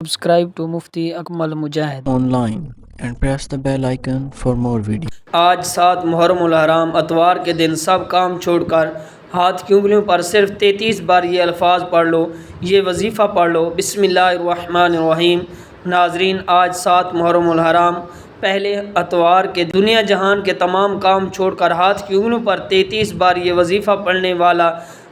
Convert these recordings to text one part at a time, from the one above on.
Subscribe to Mufti Akmal Mujahid online and press the bell icon for more videos. آج 7 محرم الحرام اتوار کے دن سب کام چھوڑ کر ہاتھ کی انگلیوں پر صرف 33 بار یہ الفاظ پڑھ لو، یہ وظیفہ پڑھ لو۔ بسم اللہ الرحمن الرحیم۔ ناظرین، آج 7 محرم الحرام پہلے اتوار کے دنیا جہان کے تمام کام چھوڑ کر ہاتھ کی انگلیوں پر 33 بار یہ وظیفہ پڑھنے والا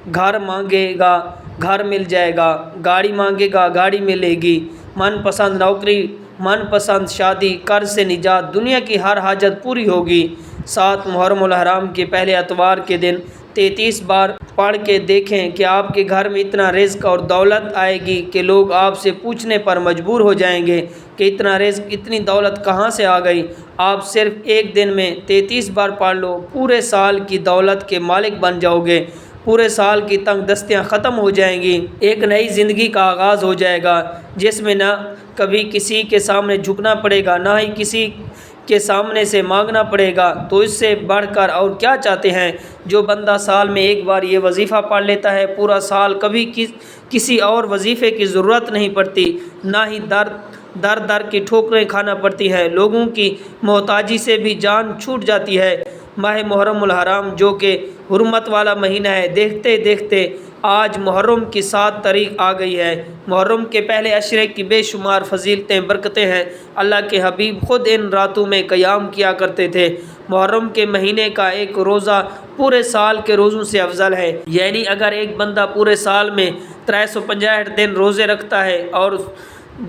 گھر مانگے گا گھر مل جائے گا، گاڑی مانگے گا گاڑی ملے گی، من پسند نوکری، من پسند شادی، قرض سے نجات، دنیا کی ہر حاجت پوری ہوگی۔ 7 محرم الحرام کے پہلے اتوار کے دن 33 بار پڑھ کے دیکھیں کہ آپ کے گھر میں اتنا رزق اور دولت آئے گی کہ لوگ آپ سے پوچھنے پر مجبور ہو جائیں گے کہ اتنا رزق اتنی دولت کہاں سے آ گئی۔ آپ صرف ایک دن میں 33 بار پڑھ لو، پورے سال کی دولت کے مالک بن جاؤ گے، پورے سال کی تنگ دستیاں ختم ہو جائیں گی، ایک نئی زندگی کا آغاز ہو جائے گا جس میں نہ کبھی کسی کے سامنے جھکنا پڑے گا، نہ ہی کسی کے سامنے سے مانگنا پڑے گا۔ تو اس سے بڑھ کر اور کیا چاہتے ہیں؟ جو بندہ سال میں ایک بار یہ وظیفہ پڑھ لیتا ہے، پورا سال کبھی کسی اور وظیفے کی ضرورت نہیں پڑتی، نہ ہی در کی ٹھوکریں کھانا پڑتی ہیں، لوگوں کی محتاجی سے بھی جان چھوٹ جاتی ہے۔ ماہ محرم الحرام جو کہ حرمت والا مہینہ ہے، دیکھتے دیکھتے آج محرم کی 7 تاریخ آ گئی ہے۔ محرم کے پہلے عشرے کی بے شمار فضیلتیں برکتیں ہیں۔ اللہ کے حبیب خود ان راتوں میں قیام کیا کرتے تھے۔ محرم کے مہینے کا ایک روزہ پورے سال کے روزوں سے افضل ہے، یعنی اگر ایک بندہ پورے سال میں 365 دن روزے رکھتا ہے اور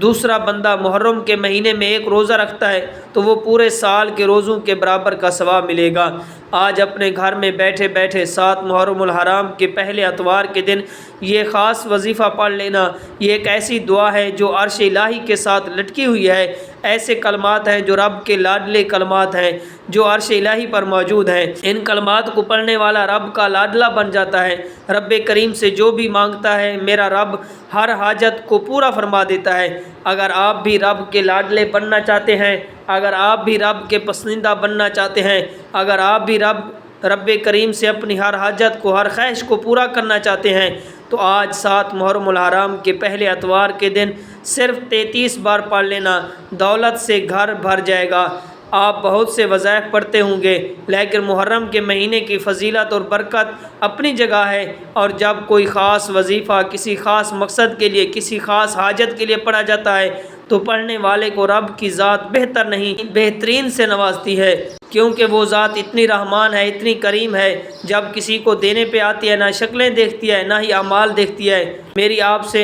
دوسرا بندہ محرم کے مہینے میں ایک روزہ رکھتا ہے تو وہ پورے سال کے روزوں کے برابر کا ثواب ملے گا۔ آج اپنے گھر میں بیٹھے بیٹھے 7 محرم الحرام کے پہلے اتوار کے دن یہ خاص وظیفہ پڑھ لینا، یہ ایک ایسی دعا ہے جو عرش الہی کے ساتھ لٹکی ہوئی ہے۔ ایسے کلمات ہیں جو رب کے لاڈلے کلمات ہیں جو عرش الہی پر موجود ہیں۔ ان کلمات کو پڑھنے والا رب کا لاڈلا بن جاتا ہے۔ رب کریم سے جو بھی مانگتا ہے میرا رب ہر حاجت کو پورا فرما دیتا ہے۔ اگر آپ بھی رب کے لاڈلے بننا چاہتے ہیں، اگر آپ بھی رب کے پسندیدہ بننا چاہتے ہیں، اگر آپ بھی رب کریم سے اپنی ہر حاجت کو، ہر خواہش کو پورا کرنا چاہتے ہیں تو آج 7 محرم الحرام کے پہلے اتوار کے دن صرف 33 بار پڑھ لینا، دولت سے گھر بھر جائے گا۔ آپ بہت سے وظائف پڑھتے ہوں گے، لیکن محرم کے مہینے کی فضیلت اور برکت اپنی جگہ ہے، اور جب کوئی خاص وظیفہ کسی خاص مقصد کے لیے، کسی خاص حاجت کے لیے پڑھا جاتا ہے تو پڑھنے والے کو رب کی ذات بہتر نہیں بہترین سے نوازتی ہے، کیونکہ وہ ذات اتنی رحمان ہے، اتنی کریم ہے، جب کسی کو دینے پہ آتی ہے نہ شکلیں دیکھتی ہے نہ ہی اعمال دیکھتی ہے۔ میری آپ سے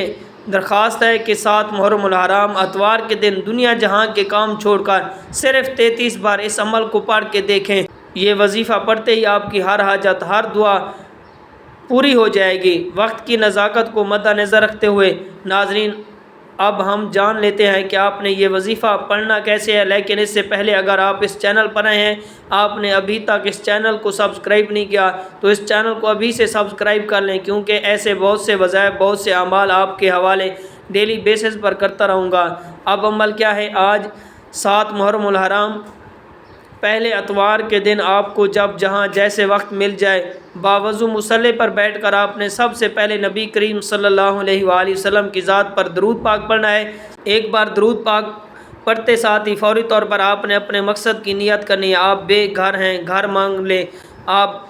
درخواست ہے کہ 7 محرم الحرام اتوار کے دن دنیا جہاں کے کام چھوڑ کر صرف 33 بار اس عمل کو پڑھ کے دیکھیں۔ یہ وظیفہ پڑھتے ہی آپ کی ہر حاجت، ہر دعا پوری ہو جائے گی۔ وقت کی نزاکت کو مد نظر رکھتے ہوئے ناظرین، اب ہم جان لیتے ہیں کہ آپ نے یہ وظیفہ پڑھنا کیسے ہے، لیکن اس سے پہلے اگر آپ اس چینل پر آئے ہیں، آپ نے ابھی تک اس چینل کو سبسکرائب نہیں کیا تو اس چینل کو ابھی سے سبسکرائب کر لیں، کیونکہ ایسے بہت سے وظائف، بہت سے اعمال آپ کے حوالے ڈیلی بیسس پر کرتا رہوں گا۔ اب عمل کیا ہے؟ آج 7 محرم الحرام پہلے اتوار کے دن آپ کو جب جہاں جیسے وقت مل جائے، باوضو مصلی پر بیٹھ کر آپ نے سب سے پہلے نبی کریم صلی اللہ علیہ وآلہ وسلم کی ذات پر درود پاک پڑھنا ہے۔ ایک بار درود پاک پڑھتے ساتھ ہی فوری طور پر آپ نے اپنے مقصد کی نیت کرنی ہے۔ آپ بے گھر ہیں، گھر مانگ لیں، آپ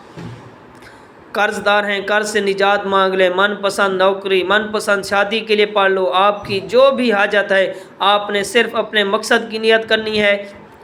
قرض دار ہیں، قرض سے نجات مانگ لیں، من پسند نوکری، من پسند شادی کے لیے پڑھ لو، آپ کی جو بھی حاجت ہے آپ نے صرف اپنے مقصد کی نیت کرنی ہے۔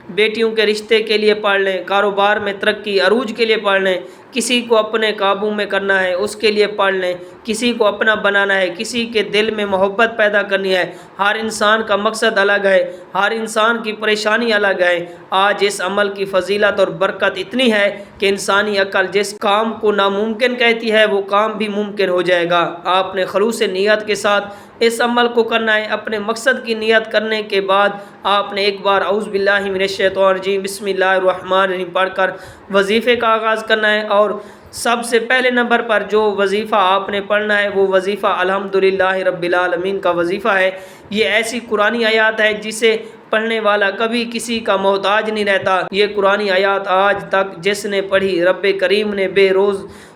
بیٹیوں کے رشتے کے لیے پڑھ لیں، کاروبار میں ترقی عروج کے لیے پڑھ لیں، کسی کو اپنے قابو میں کرنا ہے اس کے لیے پڑھ لیں، کسی کو اپنا بنانا ہے، کسی کے دل میں محبت پیدا کرنی ہے۔ ہر انسان کا مقصد الگ ہے، ہر انسان کی پریشانی الگ ہے۔ آج اس عمل کی فضیلت اور برکت اتنی ہے کہ انسانی عقل جس کام کو ناممکن کہتی ہے وہ کام بھی ممکن ہو جائے گا۔ آپ نے خلوص نیت کے ساتھ اس عمل کو کرنا ہے۔ اپنے مقصد کی نیت کرنے کے بعد آپ نے ایک بار اعوذ باللہ من الشیطان الرجیم بسم اللہ الرحمن الرحیم پڑھ کر وظیفے کا آغاز کرنا ہے، اور سب سے پہلے نمبر پر جو وظیفہ آپ نے پڑھنا ہے وہ وظیفہ الحمدللہ رب العالمین کا وظیفہ ہے۔ یہ ایسی قرآنی آیات ہے جسے پڑھنے والا کبھی کسی کا محتاج نہیں رہتا۔ یہ قرآنی آیات آج تک جس نے پڑھی رب کریم نے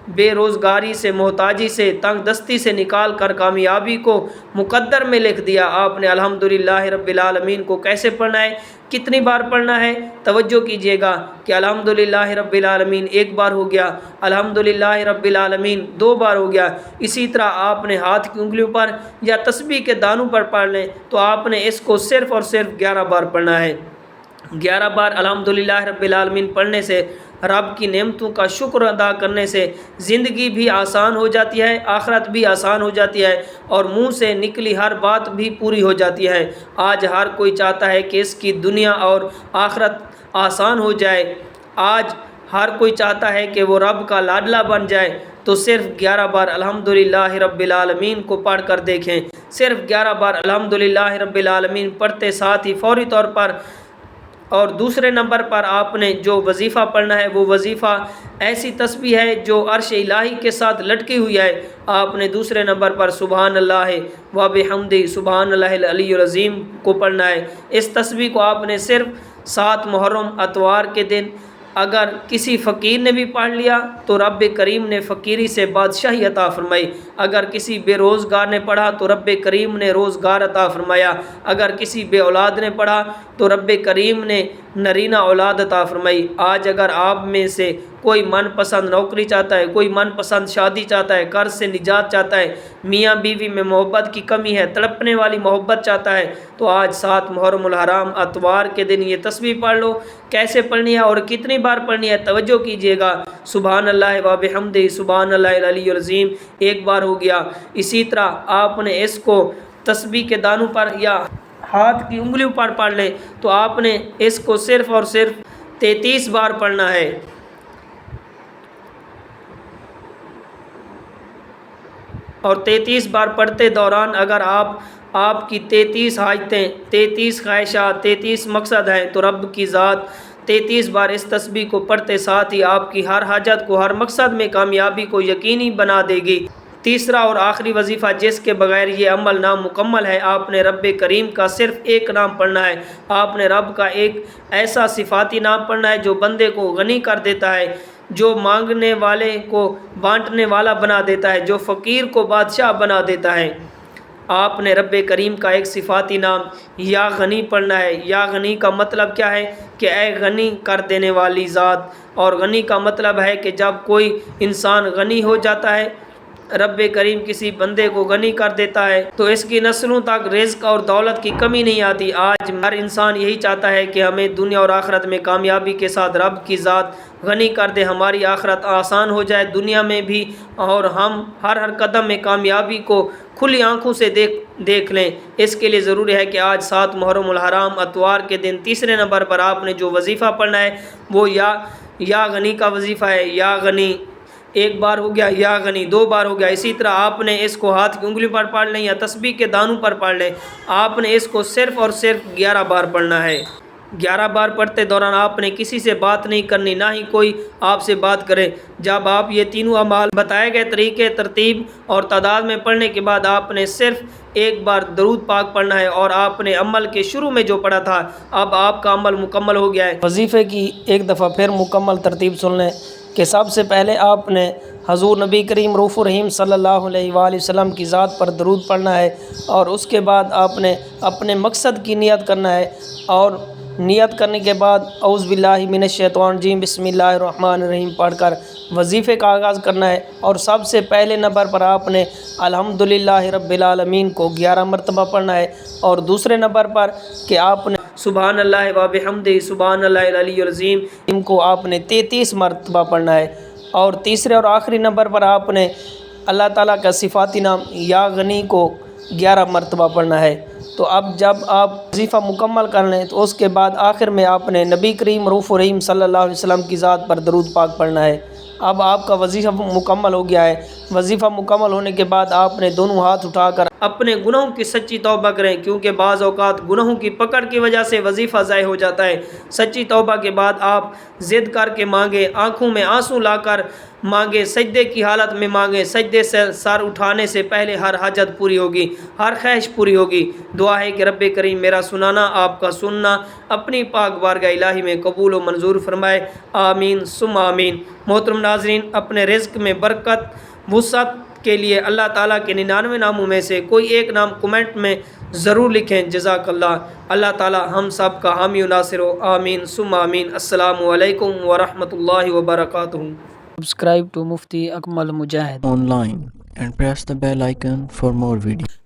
بے روزگاری سے، محتاجی سے، تنگ دستی سے نکال کر کامیابی کو مقدر میں لکھ دیا۔ آپ نے الحمدللہ رب العالمین کو کیسے پڑھنا ہے، کتنی بار پڑھنا ہے؟ توجہ کیجیے گا کہ الحمدللہ رب العالمین ایک بار ہو گیا، الحمدللہ رب العالمین 2 بار ہو گیا۔ اسی طرح آپ نے ہاتھ کی انگلیوں پر یا تسبیح کے دانوں پر پڑھ لیں تو آپ نے اس کو صرف اور صرف 11 بار پڑھنا ہے۔ 11 بار الحمدللہ رب العالمین پڑھنے سے، رب کی نعمتوں کا شکر ادا کرنے سے زندگی بھی آسان ہو جاتی ہے، آخرت بھی آسان ہو جاتی ہے، اور منہ سے نکلی ہر بات بھی پوری ہو جاتی ہے۔ آج ہر کوئی چاہتا ہے کہ اس کی دنیا اور آخرت آسان ہو جائے، آج ہر کوئی چاہتا ہے کہ وہ رب کا لاڈلا بن جائے، تو صرف 11 بار الحمدللہ رب العالمین کو پڑھ کر دیکھیں۔ صرف 11 بار الحمدللہ رب العالمین پڑھتے ساتھ ہی فوری طور پر، اور دوسرے نمبر پر آپ نے جو وظیفہ پڑھنا ہے وہ وظیفہ ایسی تسبیح ہے جو عرش الہی کے ساتھ لٹکی ہوئی ہے۔ آپ نے دوسرے نمبر پر سبحان اللہ و بحمدہ سبحان اللہ العلی العظیم کو پڑھنا ہے۔ اس تسبیح کو آپ نے صرف 7 محرم اتوار کے دن اگر کسی فقیر نے بھی پڑھ لیا تو رب کریم نے فقیری سے بادشاہی عطا فرمائی، اگر کسی بے روزگار نے پڑھا تو رب کریم نے روزگار عطا فرمایا، اگر کسی بے اولاد نے پڑھا تو رب کریم نے نرینہ اولاد عطا فرمائی۔ آج اگر آپ میں سے کوئی من پسند نوکری چاہتا ہے، کوئی من پسند شادی چاہتا ہے، قرض سے نجات چاہتا ہے، میاں بیوی میں محبت کی کمی ہے، تڑپنے والی محبت چاہتا ہے، تو آج 7 محرم الحرام اتوار کے دن یہ تسبیح پڑھ لو۔ کیسے پڑھنی ہے اور کتنی بار پڑھنی ہے؟ توجہ کیجیے گا۔ سبحان اللہ و بحمدہ سبحان اللہ العلی العظیم ایک بار ہو گیا۔ اسی طرح آپ نے اس کو تسبیح کے دانوں پر یا ہاتھ کی انگلیوں پر پڑھ لیں تو آپ نے اس کو صرف اور صرف 33 بار پڑھنا ہے۔ اور 33 بار پڑھتے دوران اگر آپ کی 33 حاجتیں، 33 خواہشات، 33 مقصد ہیں تو رب کی ذات 33 بار اس تسبیح کو پڑھتے ساتھ ہی آپ کی ہر حاجت کو، ہر مقصد میں کامیابی کو یقینی بنا دے گی۔ تیسرا اور آخری وظیفہ جس کے بغیر یہ عمل نامکمل ہے، آپ نے رب کریم کا صرف ایک نام پڑھنا ہے۔ آپ نے رب کا ایک ایسا صفاتی نام پڑھنا ہے جو بندے کو غنی کر دیتا ہے، جو مانگنے والے کو بانٹنے والا بنا دیتا ہے، جو فقیر کو بادشاہ بنا دیتا ہے۔ آپ نے رب کریم کا ایک صفاتی نام یا غنی پڑھنا ہے۔ یا غنی کا مطلب کیا ہے کہ اے غنی کر دینے والی ذات، اور غنی کا مطلب ہے کہ جب کوئی انسان غنی ہو جاتا ہے، رب کریم کسی بندے کو غنی کر دیتا ہے تو اس کی نسلوں تک رزق اور دولت کی کمی نہیں آتی۔ آج ہر انسان یہی چاہتا ہے کہ ہمیں دنیا اور آخرت میں کامیابی کے ساتھ رب کی ذات غنی کر دے، ہماری آخرت آسان ہو جائے دنیا میں بھی، اور ہم ہر قدم میں کامیابی کو کھلی آنکھوں سے دیکھ لیں۔ اس کے لیے ضروری ہے کہ آج 7 محرم الحرام اتوار کے دن تیسرے نمبر پر آپ نے جو وظیفہ پڑھنا ہے وہ یا غنی کا وظیفہ ہے۔ یا غنی ایک بار ہو گیا، یا غنی 2 بار ہو گیا۔ اسی طرح آپ نے اس کو ہاتھ کی انگلیوں پر پڑھ لیں یا تسبیح کے دانوں پر پڑھ لیں، آپ نے اس کو صرف اور صرف 11 بار پڑھنا ہے۔ 11 بار پڑھتے دوران آپ نے کسی سے بات نہیں کرنی، نہ ہی کوئی آپ سے بات کرے۔ جب آپ یہ تینوں اعمال بتائے گئے طریقے، ترتیب اور تعداد میں پڑھنے کے بعد آپ نے صرف ایک بار درود پاک پڑھنا ہے، اور آپ نے عمل کے شروع میں جو پڑھا تھا اب آپ کا عمل مکمل ہو گیا ہے۔ وظیفے کی ایک دفعہ پھر مکمل ترتیب سن لیں کہ سب سے پہلے آپ نے حضور نبی کریم رؤوف الرحیم صلی اللہ علیہ وآلہ وسلم کی ذات پر درود پڑھنا ہے، اور اس کے بعد آپ نے اپنے مقصد کی نیت کرنا ہے، اور نیت کرنے کے بعد اعوذ باللہ من الشیطان الرجیم بسم اللہ الرحمن الرحیم پڑھ کر وظیفے کا آغاز کرنا ہے۔ اور سب سے پہلے نمبر پر آپ نے الحمدللہ رب العالمین کو 11 مرتبہ پڑھنا ہے، اور دوسرے نمبر پر کہ آپ نے سبحان اللہ و بحمدہ سبحان اللہ العلی العظیم ان کو آپ نے 33 مرتبہ پڑھنا ہے، اور تیسرے اور آخری نمبر پر آپ نے اللہ تعالیٰ کا صفاتی نام یا غنی کو 11 مرتبہ پڑھنا ہے۔ تو اب جب آپ وظیفہ مکمل کر لیں تو اس کے بعد آخر میں آپ نے نبی کریم رؤوف الرحیم صلی اللہ علیہ وسلم کی ذات پر درود پاک پڑھنا ہے۔ اب آپ کا وظیفہ مکمل ہو گیا ہے۔ وظیفہ مکمل ہونے کے بعد آپ نے دونوں ہاتھ اٹھا کر اپنے گناہوں کی سچی توبہ کریں، کیونکہ بعض اوقات گناہوں کی پکڑ کی وجہ سے وظیفہ ضائع ہو جاتا ہے۔ سچی توبہ کے بعد آپ ضد کر کے مانگیں، آنکھوں میں آنسو لا کر مانگیں، سجدے کی حالت میں مانگیں۔ سجدے سے سر اٹھانے سے پہلے ہر حاجت پوری ہوگی، ہر خواہش پوری ہوگی۔ دعا ہے کہ رب کریم میرا سنانا، آپ کا سننا اپنی پاک بارگاہ الہی میں قبول و منظور فرمائے، آمین ثم آمین۔ محترم ناظرین، اپنے رزق میں برکت وسعت کے لیے اللہ تعالیٰ کے 99 ناموں میں سے کوئی ایک نام کمنٹ میں ضرور لکھیں۔ جزاک اللہ۔ اللہ تعالیٰ ہم سب کا حامی و ناصر ہو، آمین ثم آمین۔ السلام علیکم ورحمۃ اللہ وبرکاتہ۔ Subscribe to Mufti Akmal Mujahid online and press the bell icon for more videos.